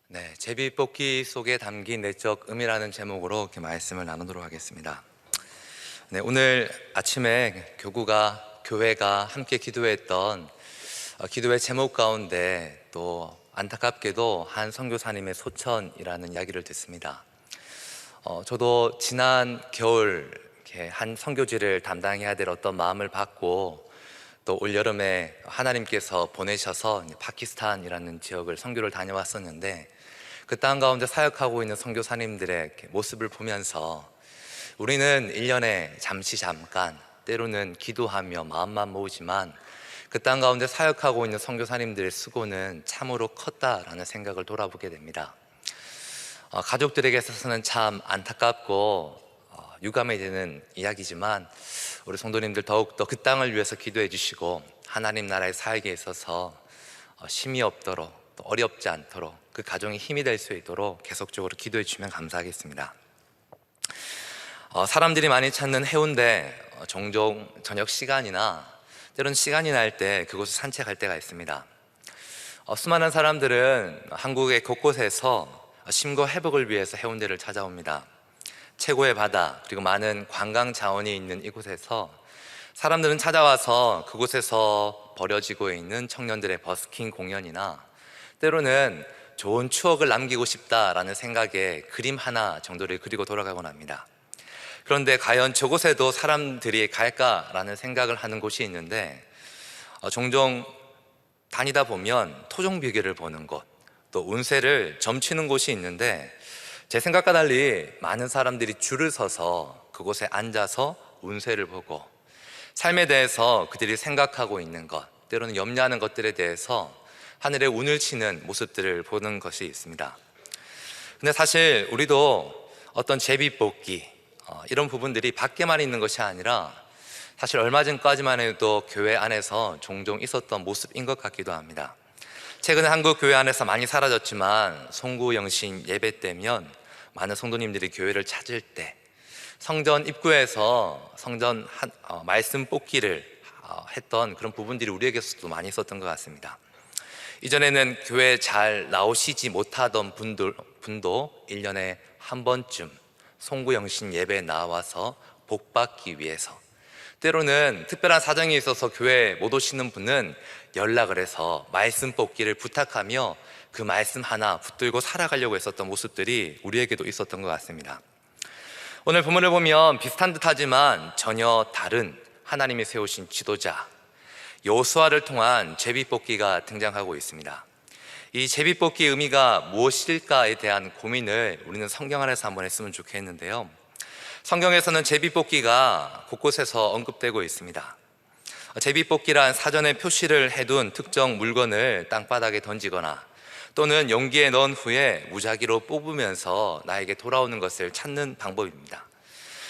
네, 제비뽑기 속에 담긴 내적 의미라는 제목으로 이렇게 말씀을 나누도록 하겠습니다. 네, 오늘 아침에 교회가 함께 기도했던 기도의 제목 가운데 또 안타깝게도 한 선교사님의 소천이라는 이야기를 듣습니다. 저도 지난 겨울 이렇게 한 선교지를 담당해야 될 어떤 마음을 받고 또 올여름에 하나님께서 보내셔서 파키스탄이라는 지역을 선교를 다녀왔었는데 그 땅 가운데 사역하고 있는 선교사님들의 모습을 보면서 우리는 1년에 잠깐 때로는 기도하며 마음만 모으지만 그 땅 가운데 사역하고 있는 선교사님들의 수고는 참으로 컸다라는 생각을 돌아보게 됩니다. 가족들에게 있어서는 참 안타깝고 유감이 되는 이야기지만 우리 성도님들 더욱더 그 땅을 위해서 기도해 주시고 하나님 나라의 살기에 있어서 심이 없도록 또 어렵지 않도록 그 가정이 힘이 될 수 있도록 계속적으로 기도해 주시면 감사하겠습니다. 사람들이 많이 찾는 해운대 종종 저녁 시간이나 때로는 시간이 날 때 그곳을 산책할 때가 있습니다. 수많은 사람들은 한국의 곳곳에서 심고 회복을 위해서 해운대를 찾아옵니다. 최고의 바다 그리고 많은 관광 자원이 있는 이곳에서 사람들은 찾아와서 그곳에서 벌어지고 있는 청년들의 버스킹 공연이나 때로는 좋은 추억을 남기고 싶다라는 생각에 그림 하나 정도를 그리고 돌아가곤 합니다. 그런데 과연 저곳에도 사람들이 갈까라는 생각을 하는 곳이 있는데 종종 다니다 보면 토종비계를 보는 곳, 또 운세를 점치는 곳이 있는데 제 생각과 달리 많은 사람들이 줄을 서서 그곳에 앉아서 운세를 보고 삶에 대해서 그들이 생각하고 있는 것, 때로는 염려하는 것들에 대해서 하늘에 운을 치는 모습들을 보는 것이 있습니다. 근데 사실 우리도 어떤 제비뽑기 이런 부분들이 밖에만 있는 것이 아니라 사실 얼마 전까지만 해도 교회 안에서 종종 있었던 모습인 것 같기도 합니다. 최근에 한국 교회 안에서 많이 사라졌지만 송구영신 예배 때면 많은 성도님들이 교회를 찾을 때 성전 입구에서 말씀 뽑기를 했던 그런 부분들이 우리에게서도 많이 있었던 것 같습니다. 이전에는 교회 잘 나오시지 못하던 분도 1년에 한 번쯤 송구영신 예배에 나와서 복 받기 위해서, 때로는 특별한 사정이 있어서 교회에 못 오시는 분은 연락을 해서 말씀 뽑기를 부탁하며 그 말씀 하나 붙들고 살아가려고 했었던 모습들이 우리에게도 있었던 것 같습니다. 오늘 본문을 보면 비슷한 듯하지만 전혀 다른 하나님이 세우신 지도자 여호수아를 통한 제비뽑기가 등장하고 있습니다. 이 제비뽑기의 의미가 무엇일까에 대한 고민을 우리는 성경 안에서 한번 했으면 좋겠는데요, 성경에서는 제비뽑기가 곳곳에서 언급되고 있습니다. 제비뽑기란 사전에 표시를 해둔 특정 물건을 땅바닥에 던지거나 또는 용기에 넣은 후에 무작위로 뽑으면서 나에게 돌아오는 것을 찾는 방법입니다.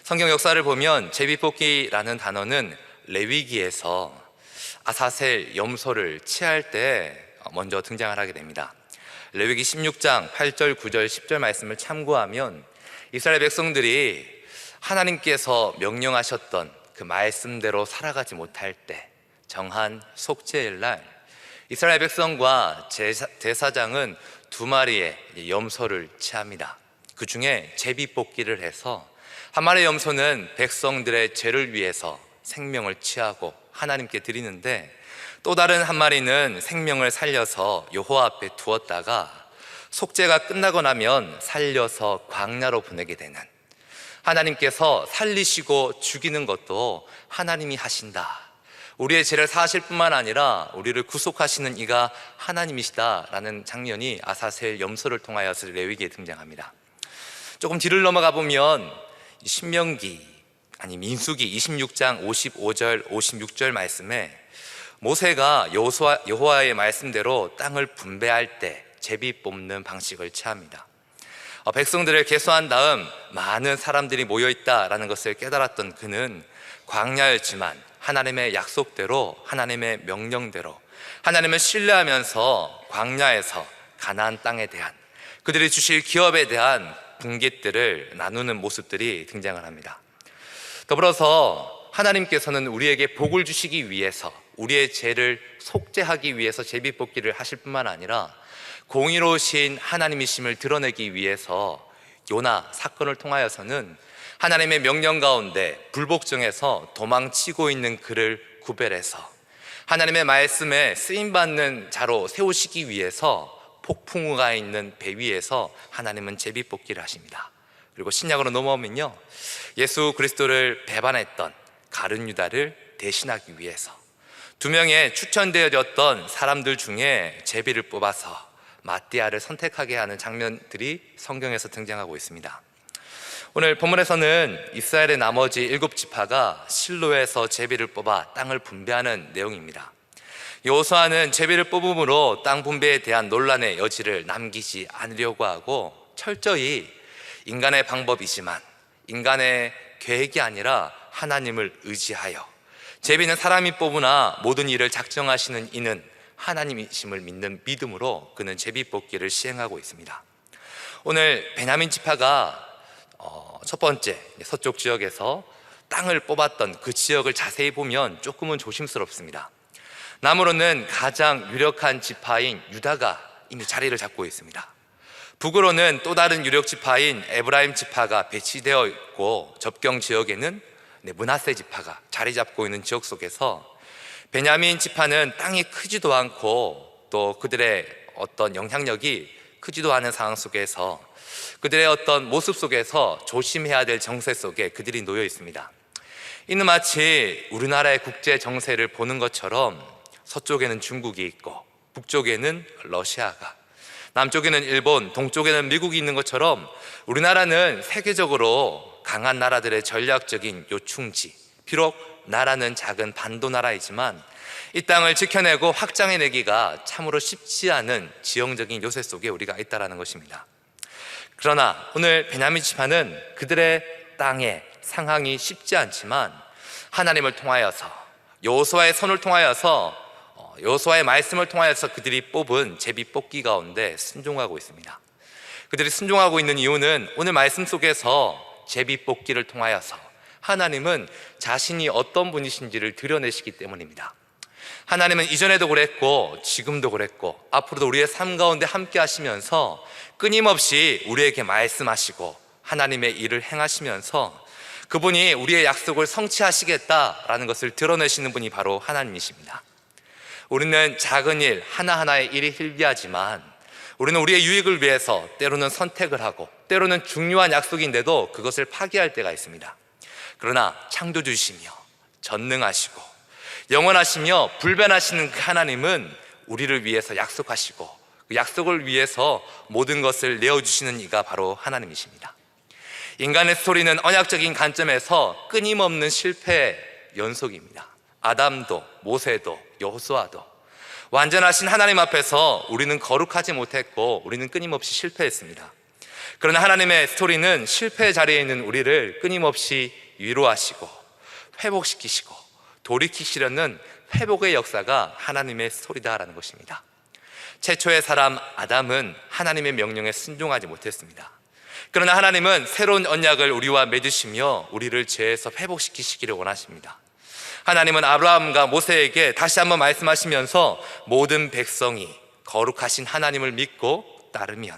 성경 역사를 보면 제비뽑기라는 단어는 레위기에서 아사셀 염소를 치할 때 먼저 등장을 하게 됩니다. 레위기 16장 8절, 9절, 10절 말씀을 참고하면 이스라엘 백성들이 하나님께서 명령하셨던 그 말씀대로 살아가지 못할 때 정한 속죄일 날 이스라엘 백성과 제사장은 2마리의 염소를 취합니다. 그 중에 제비뽑기를 해서 한 마리의 염소는 백성들의 죄를 위해서 생명을 취하고 하나님께 드리는데, 또 다른 한 마리는 생명을 살려서 여호와 앞에 두었다가 속죄가 끝나고 나면 살려서 광야로 보내게 되는, 하나님께서 살리시고 죽이는 것도 하나님이 하신다, 우리의 죄를 사하실 뿐만 아니라 우리를 구속하시는 이가 하나님이시다라는 장면이 아사셀 염소를 통하여서 레위기에 등장합니다. 조금 뒤를 넘어가 보면 민수기 26장 55절 56절 말씀에 모세가 여호와의 말씀대로 땅을 분배할 때 제비 뽑는 방식을 취합니다. 백성들을 계수한 다음 많은 사람들이 모여있다라는 것을 깨달았던 그는 광야였지만 하나님의 약속대로, 하나님의 명령대로 하나님을 신뢰하면서 광야에서 가나안 땅에 대한, 그들이 주실 기업에 대한 분깃들을 나누는 모습들이 등장을 합니다. 더불어서 하나님께서는 우리에게 복을 주시기 위해서, 우리의 죄를 속죄하기 위해서 제비뽑기를 하실 뿐만 아니라 공의로우신 하나님이심을 드러내기 위해서 요나 사건을 통하여서는 하나님의 명령 가운데 불복종해서 도망치고 있는 그를 구별해서 하나님의 말씀에 쓰임받는 자로 세우시기 위해서 폭풍우가 있는 배 위에서 하나님은 제비뽑기를 하십니다. 그리고 신약으로 넘어오면요, 예수 그리스도를 배반했던 가룟 유다를 대신하기 위해서 두 명의 추천되어졌던 사람들 중에 제비를 뽑아서 마띠아를 선택하게 하는 장면들이 성경에서 등장하고 있습니다. 오늘 본문에서는 이스라엘의 나머지 7지파가 실로에서 제비를 뽑아 땅을 분배하는 내용입니다. 여호수아는 제비를 뽑음으로 땅 분배에 대한 논란의 여지를 남기지 않으려고 하고 철저히 인간의 방법이지만 인간의 계획이 아니라 하나님을 의지하여, 제비는 사람이 뽑으나 모든 일을 작정하시는 이는 하나님이심을 믿는 믿음으로 그는 제비 뽑기를 시행하고 있습니다. 오늘 베냐민 지파가 첫 번째 서쪽 지역에서 땅을 뽑았던 그 지역을 자세히 보면 조금은 조심스럽습니다. 남으로는 가장 유력한 지파인 유다가 이미 자리를 잡고 있습니다. 북으로는 또 다른 유력 지파인 에브라임 지파가 배치되어 있고, 접경 지역에는 므낫세 지파가 자리 잡고 있는 지역 속에서 베냐민 지파는 땅이 크지도 않고 또 그들의 어떤 영향력이 크지도 않은 상황 속에서, 그들의 어떤 모습 속에서 조심해야 될 정세 속에 그들이 놓여 있습니다. 이는 마치 우리나라의 국제 정세를 보는 것처럼 서쪽에는 중국이 있고 북쪽에는 러시아가, 남쪽에는 일본, 동쪽에는 미국이 있는 것처럼 우리나라는 세계적으로 강한 나라들의 전략적인 요충지, 비록 나라는 작은 반도 나라이지만 이 땅을 지켜내고 확장해내기가 참으로 쉽지 않은 지형적인 요새 속에 우리가 있다는 것입니다. 그러나 오늘 베냐민 지파는 그들의 땅의 상황이 쉽지 않지만 하나님을 통하여서, 여호수아의 손을 통하여서, 여호수아의 말씀을 통하여서 그들이 뽑은 제비 뽑기 가운데 순종하고 있습니다. 그들이 순종하고 있는 이유는 오늘 말씀 속에서 제비 뽑기를 통하여서 하나님은 자신이 어떤 분이신지를 드러내시기 때문입니다. 하나님은 이전에도 그랬고 지금도 그랬고 앞으로도 우리의 삶 가운데 함께 하시면서 끊임없이 우리에게 말씀하시고 하나님의 일을 행하시면서 그분이 우리의 약속을 성취하시겠다라는 것을 드러내시는 분이 바로 하나님이십니다. 우리는 작은 일 하나하나의 일이 hil비하지만 우리는 우리의 유익을 위해서 때로는 선택을 하고 때로는 중요한 약속인데도 그것을 파기할 때가 있습니다. 그러나 창조주시며 전능하시고 영원하시며 불변하시는 그 하나님은 우리를 위해서 약속하시고 그 약속을 위해서 모든 것을 내어주시는 이가 바로 하나님이십니다. 인간의 스토리는 언약적인 관점에서 끊임없는 실패의 연속입니다. 아담도 모세도 여호수아도 완전하신 하나님 앞에서 우리는 거룩하지 못했고 우리는 끊임없이 실패했습니다. 그러나 하나님의 스토리는 실패의 자리에 있는 우리를 끊임없이 위로하시고 회복시키시고 돌이키시려는 회복의 역사가 하나님의 스토리다라는 것입니다. 최초의 사람 아담은 하나님의 명령에 순종하지 못했습니다. 그러나 하나님은 새로운 언약을 우리와 맺으시며 우리를 죄에서 회복시키시기를 원하십니다. 하나님은 아브라함과 모세에게 다시 한번 말씀하시면서 모든 백성이 거룩하신 하나님을 믿고 따르면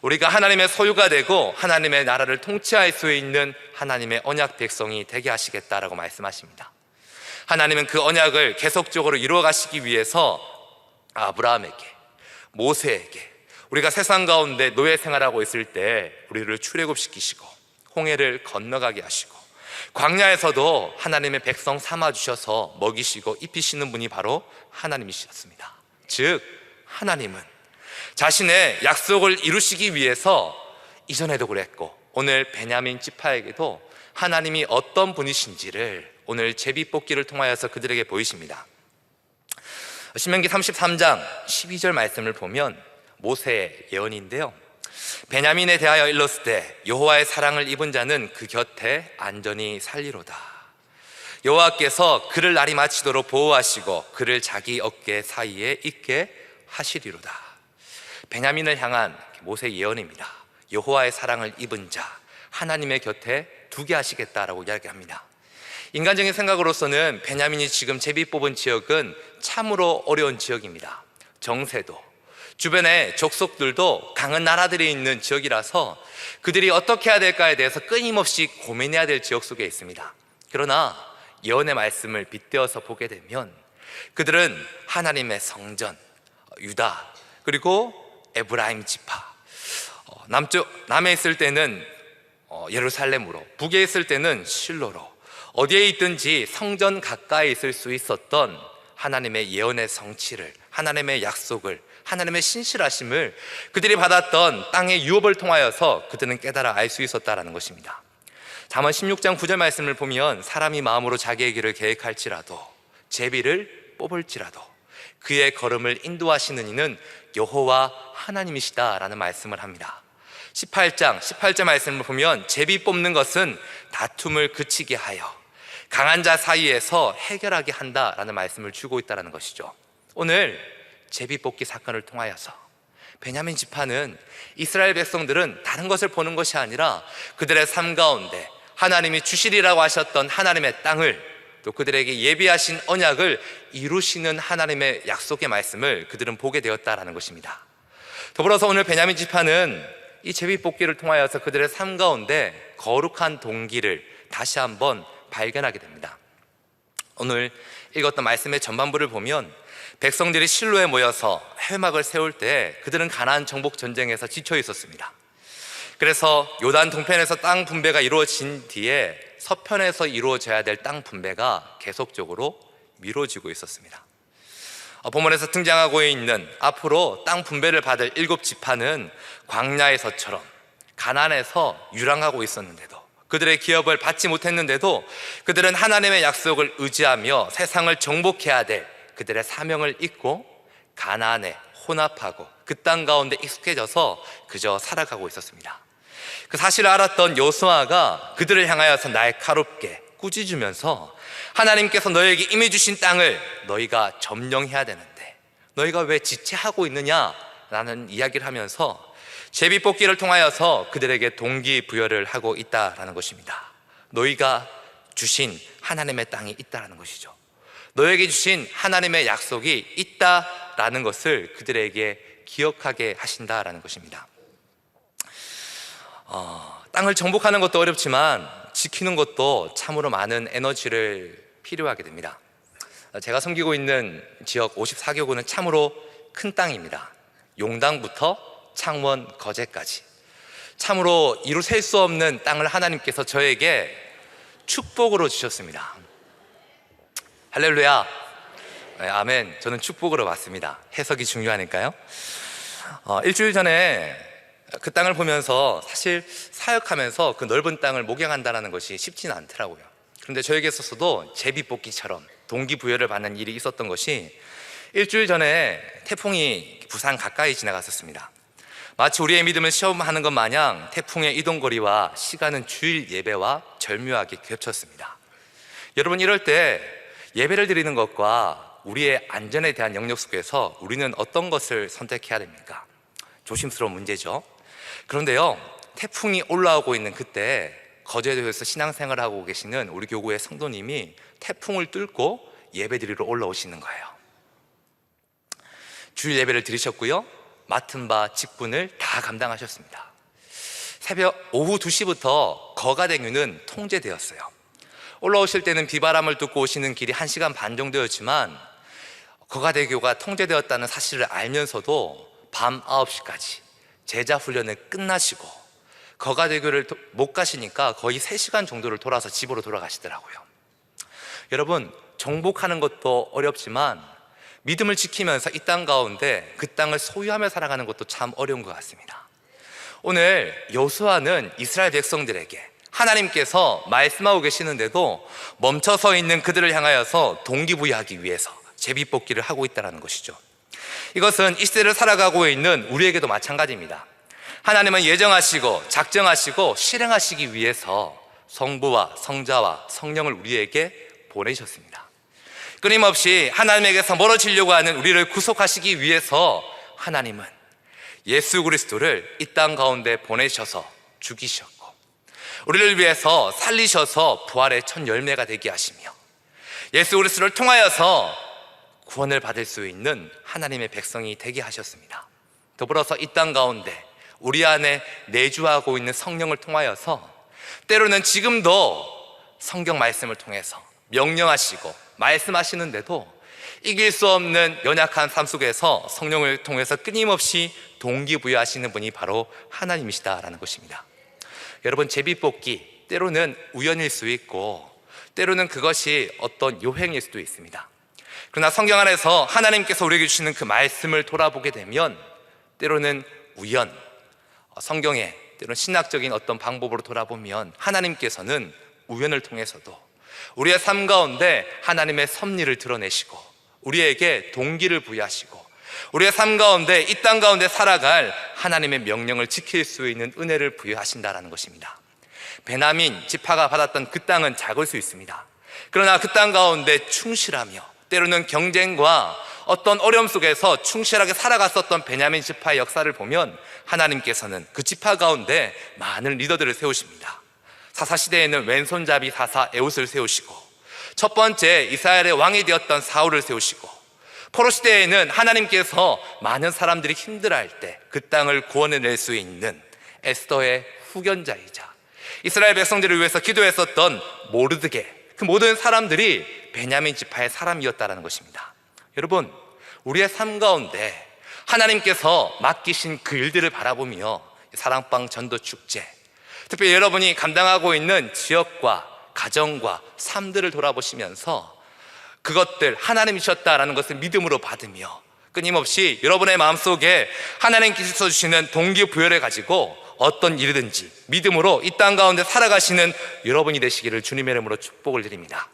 우리가 하나님의 소유가 되고 하나님의 나라를 통치할 수 있는 하나님의 언약 백성이 되게 하시겠다라고 말씀하십니다. 하나님은 그 언약을 계속적으로 이루어 가시기 위해서 아브라함에게, 모세에게, 우리가 세상 가운데 노예 생활하고 있을 때 우리를 출애굽시키시고 홍해를 건너가게 하시고 광야에서도 하나님의 백성 삼아주셔서 먹이시고 입히시는 분이 바로 하나님이셨습니다. 즉 하나님은 자신의 약속을 이루시기 위해서 이전에도 그랬고 오늘 베냐민 지파에게도 하나님이 어떤 분이신지를 오늘 제비뽑기를 통하여서 그들에게 보이십니다. 신명기 33장 12절 말씀을 보면 모세의 예언인데요, 베냐민에 대하여 일렀으되 여호와의 사랑을 입은 자는 그 곁에 안전히 살리로다. 여호와께서 그를 날이 마치도록 보호하시고 그를 자기 어깨 사이에 있게 하시리로다. 베냐민을 향한 모세의 예언입니다. 여호와의 사랑을 입은 자, 하나님의 곁에 두게 하시겠다라고 이야기합니다. 인간적인 생각으로서는 베냐민이 지금 제비 뽑은 지역은 참으로 어려운 지역입니다. 정세도 주변에 족속들도 강한 나라들이 있는 지역이라서 그들이 어떻게 해야 될까에 대해서 끊임없이 고민해야 될 지역 속에 있습니다. 그러나 예언의 말씀을 빗대어서 보게 되면 그들은 하나님의 성전, 유다, 그리고 에브라임 지파, 남에 있을 때는 예루살렘으로, 북에 있을 때는 실로로, 어디에 있든지 성전 가까이 있을 수 있었던 하나님의 예언의 성취를, 하나님의 약속을, 하나님의 신실하심을 그들이 받았던 땅의 유업을 통하여서 그들은 깨달아 알 수 있었다는 것입니다. 잠언 16장 9절 말씀을 보면 사람이 마음으로 자기의 길을 계획할지라도 제비를 뽑을지라도 그의 걸음을 인도하시는 이는 여호와 하나님이시다라는 말씀을 합니다. 18장 18절 말씀을 보면 제비 뽑는 것은 다툼을 그치게 하여 강한 자 사이에서 해결하게 한다라는 말씀을 주고 있다는 것이죠. 오늘 제비 뽑기 사건을 통하여서 베냐민 지파는, 이스라엘 백성들은 다른 것을 보는 것이 아니라 그들의 삶 가운데 하나님이 주시리라고 하셨던 하나님의 땅을, 또 그들에게 예비하신 언약을 이루시는 하나님의 약속의 말씀을 그들은 보게 되었다라는 것입니다. 더불어서 오늘 베냐민 지파는 이 제비 뽑기를 통하여서 그들의 삶 가운데 거룩한 동기를 다시 한번 발견하게 됩니다. 오늘 읽었던 말씀의 전반부를 보면 백성들이 실로에 모여서 회막을 세울 때 그들은 가나안 정복 전쟁에서 지쳐 있었습니다. 그래서 요단 동편에서 땅 분배가 이루어진 뒤에 서편에서 이루어져야 될 땅 분배가 계속적으로 미뤄지고 있었습니다. 본문에서 등장하고 있는 앞으로 땅 분배를 받을 7지파는 광야에서처럼 가나안에서 유랑하고 있었는데도, 그들의 기업을 받지 못했는데도 그들은 하나님의 약속을 의지하며 세상을 정복해야 될 그들의 사명을 잊고 가나안에 혼합하고 그 땅 가운데 익숙해져서 그저 살아가고 있었습니다. 그 사실을 알았던 여호수아가 그들을 향하여서 날카롭게 꾸짖으면서 하나님께서 너에게 임해 주신 땅을 너희가 점령해야 되는데 너희가 왜 지체하고 있느냐라는 이야기를 하면서 제비 뽑기를 통하여서 그들에게 동기부여를 하고 있다라는 것입니다. 너희가 주신 하나님의 땅이 있다라는 것이죠. 너에게 주신 하나님의 약속이 있다라는 것을 그들에게 기억하게 하신다라는 것입니다. 땅을 정복하는 것도 어렵지만 지키는 것도 참으로 많은 에너지를 필요하게 됩니다. 제가 섬기고 있는 지역 54개구는 참으로 큰 땅입니다. 용당부터 창원, 거제까지 참으로 이루 셀 수 없는 땅을 하나님께서 저에게 축복으로 주셨습니다. 할렐루야. 네, 아멘. 저는 축복으로 받습니다. 해석이 중요하니까요. 일주일 전에 그 땅을 보면서 사실 사역하면서 그 넓은 땅을 목양한다는 것이 쉽지는 않더라고요. 그런데 저에게 있어서도 제비뽑기처럼 동기부여를 받는 일이 있었던 것이 일주일 전에 태풍이 부산 가까이 지나갔었습니다. 마치 우리의 믿음을 시험하는 것 마냥 태풍의 이동거리와 시간은 주일 예배와 절묘하게 겹쳤습니다. 여러분, 이럴 때 예배를 드리는 것과 우리의 안전에 대한 영역 속에서 우리는 어떤 것을 선택해야 됩니까? 조심스러운 문제죠. 그런데요, 태풍이 올라오고 있는 그때 거제도에서 신앙생활을 하고 계시는 우리 교구의 성도님이 태풍을 뚫고 예배드리러 올라오시는 거예요. 주일 예배를 드리셨고요, 맡은 바 직분을 다 감당하셨습니다. 오후 2시부터 거가대교는 통제되었어요. 올라오실 때는 비바람을 뚫고 오시는 길이 1시간 반 정도였지만 거가대교가 통제되었다는 사실을 알면서도 밤 9시까지 제자 훈련을 끝나시고 거가대교를 못 가시니까 거의 3시간 정도를 돌아서 집으로 돌아가시더라고요. 여러분, 정복하는 것도 어렵지만 믿음을 지키면서 이 땅 가운데 그 땅을 소유하며 살아가는 것도 참 어려운 것 같습니다. 오늘 여호수아는 이스라엘 백성들에게 하나님께서 말씀하고 계시는데도 멈춰서 있는 그들을 향하여서 동기부여하기 위해서 제비뽑기를 하고 있다는 것이죠. 이것은 이 시대를 살아가고 있는 우리에게도 마찬가지입니다. 하나님은 예정하시고 작정하시고 실행하시기 위해서 성부와 성자와 성령을 우리에게 보내셨습니다. 끊임없이 하나님에게서 멀어지려고 하는 우리를 구속하시기 위해서 하나님은 예수 그리스도를 이 땅 가운데 보내셔서 죽이셨고 우리를 위해서 살리셔서 부활의 첫 열매가 되게 하시며 예수 그리스도를 통하여서 구원을 받을 수 있는 하나님의 백성이 되게 하셨습니다. 더불어서 이 땅 가운데 우리 안에 내주하고 있는 성령을 통하여서 때로는 지금도 성경 말씀을 통해서 명령하시고 말씀하시는데도 이길 수 없는 연약한 삶 속에서 성령을 통해서 끊임없이 동기부여하시는 분이 바로 하나님이시다라는 것입니다. 여러분, 제비뽑기 때로는 우연일 수 있고 때로는 그것이 어떤 요행일 수도 있습니다. 그러나 성경 안에서 하나님께서 우리에게 주시는 그 말씀을 돌아보게 되면 때로는 우연, 성경에 때로는 신학적인 어떤 방법으로 돌아보면 하나님께서는 우연을 통해서도 우리의 삶 가운데 하나님의 섭리를 드러내시고 우리에게 동기를 부여하시고 우리의 삶 가운데 이 땅 가운데 살아갈 하나님의 명령을 지킬 수 있는 은혜를 부여하신다라는 것입니다. 베냐민 지파가 받았던 그 땅은 작을 수 있습니다. 그러나 그 땅 가운데 충실하며 때로는 경쟁과 어떤 어려움 속에서 충실하게 살아갔었던 베냐민 지파의 역사를 보면 하나님께서는 그 지파 가운데 많은 리더들을 세우십니다. 사사시대에는 왼손잡이 사사 에웃을 세우시고 첫 번째 이스라엘의 왕이 되었던 사울을 세우시고 포로 시대에는 하나님께서 많은 사람들이 힘들어할 때 그 땅을 구원해낼 수 있는 에스더의 후견자이자 이스라엘 백성들을 위해서 기도했었던 모르드게, 그 모든 사람들이 베냐민 지파의 사람이었다는 것입니다. 여러분, 우리의 삶 가운데 하나님께서 맡기신 그 일들을 바라보며 사랑방 전도축제, 특별히 여러분이 감당하고 있는 지역과 가정과 삶들을 돌아보시면서 그것들 하나님이셨다라는 것을 믿음으로 받으며 끊임없이 여러분의 마음속에 하나님께서 주시는 동기부여를 가지고 어떤 일이든지 믿음으로 이 땅 가운데 살아가시는 여러분이 되시기를 주님의 이름으로 축복을 드립니다.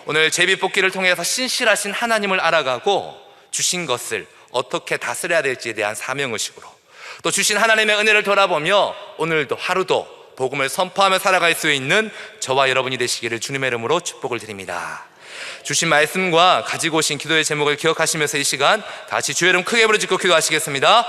오늘 제비뽑기를 통해서 신실하신 하나님을 알아가고 주신 것을 어떻게 다스려야 될지에 대한 사명의식으로 또 주신 하나님의 은혜를 돌아보며 오늘도 하루도 복음을 선포하며 살아갈 수 있는 저와 여러분이 되시기를 주님의 이름으로 축복을 드립니다. 주신 말씀과 가지고 오신 기도의 제목을 기억하시면서 이 시간 같이 주의 이름 크게 부르짖고 기도하시겠습니다.